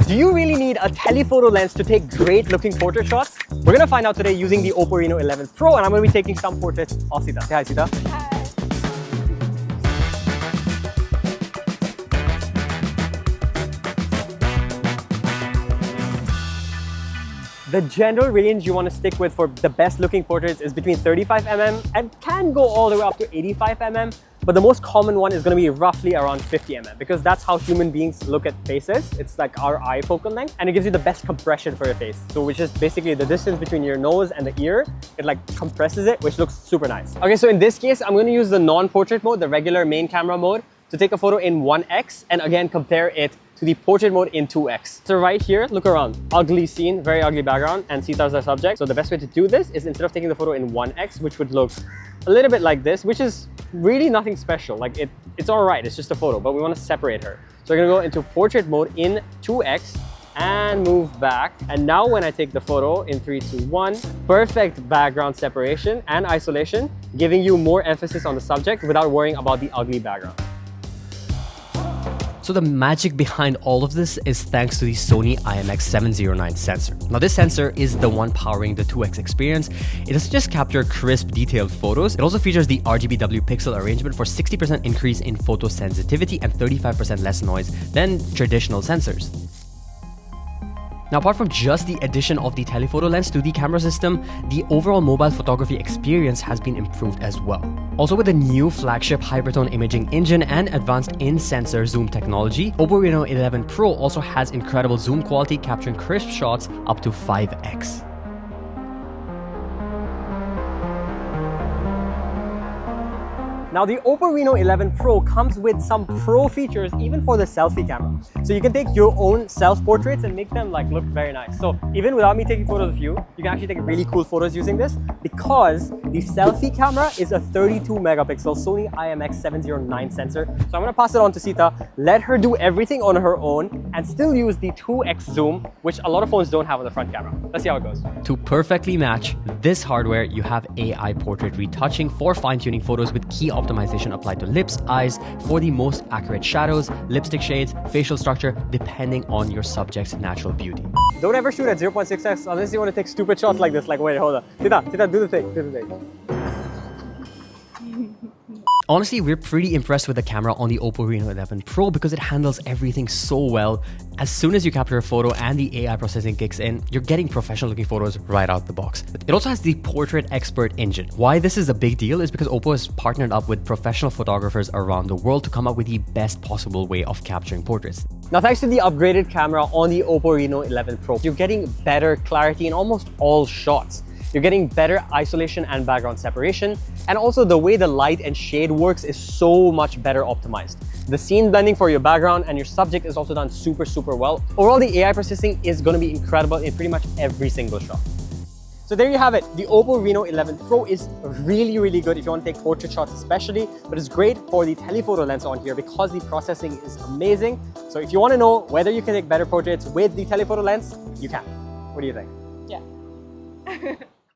Do you really need a telephoto lens to take great looking portrait shots? We're gonna find out today using the OPPO Reno 11 Pro, and I'm gonna be taking some portraits of Sita. Say hi, Sita. Hi. The general range you want to stick with for the best looking portraits is between 35mm and can go all the way up to 85mm. But the most common one is going to be roughly around 50mm because that's how human beings look at faces. It's like our eye focal length, and it gives you the best compression for your face. So which is basically the distance between your nose and the ear. It like compresses it, which looks super nice. Okay, so in this case, I'm going to use the non-portrait mode, the regular main camera mode, to take a photo in 1x and again compare it to the portrait mode in 2x. So right here, look around. Ugly scene, very ugly background, and Sita's our subject. So the best way to do this is instead of taking the photo in 1x, which would look a little bit like this, which is really nothing special. Like it's all right, it's just a photo, but we want to separate her. So we're gonna go into portrait mode in 2x and move back. And now when I take the photo in 3, 2, 1, perfect background separation and isolation, giving you more emphasis on the subject without worrying about the ugly background. So the magic behind all of this is thanks to the Sony IMX709 sensor. Now this sensor is the one powering the 2x experience. It doesn't just capture crisp, detailed photos, it also features the RGBW pixel arrangement for 60% increase in photo sensitivity and 35% less noise than traditional sensors. Now, apart from just the addition of the telephoto lens to the camera system, the overall mobile photography experience has been improved as well. Also, with the new flagship hypertone imaging engine and advanced in-sensor zoom technology, OPPO Reno 11 Pro also has incredible zoom quality, capturing crisp shots up to 5x. Now the OPPO Reno 11 Pro comes with some pro features even for the selfie camera. So you can take your own self-portraits and make them like look very nice. So even without me taking photos of you, you can actually take really cool photos using this because the selfie camera is a 32 megapixel Sony IMX709 sensor. So I'm gonna pass it on to Sita, let her do everything on her own and still use the 2x zoom, which a lot of phones don't have on the front camera. Let's see how it goes. To perfectly match this hardware, you have AI portrait retouching for fine-tuning photos with key optimization applied to lips, eyes for the most accurate shadows, lipstick shades, facial structure, depending on your subject's natural beauty. Don't ever shoot at 0.6x unless you want to take stupid shots like this. Like, wait, hold on. Sita, do the thing, do the thing. Honestly, we're pretty impressed with the camera on the OPPO Reno 11 Pro because it handles everything so well. As soon as you capture a photo and the AI processing kicks in, you're getting professional looking photos right out the box. It also has the Portrait Expert engine. Why this is a big deal is because OPPO has partnered up with professional photographers around the world to come up with the best possible way of capturing portraits. Now, thanks to the upgraded camera on the OPPO Reno 11 Pro, you're getting better clarity in almost all shots. You're getting better isolation and background separation, and also the way the light and shade works is so much better optimized. The scene blending for your background and your subject is also done super well. Overall, the AI processing is going to be incredible in pretty much every single shot. So there you have it. The OPPO Reno 11 Pro is really good if you want to take portrait shots especially, but it's great for the telephoto lens on here because the processing is amazing. So if you want to know whether you can take better portraits with the telephoto lens, you can. What do you think? Yeah.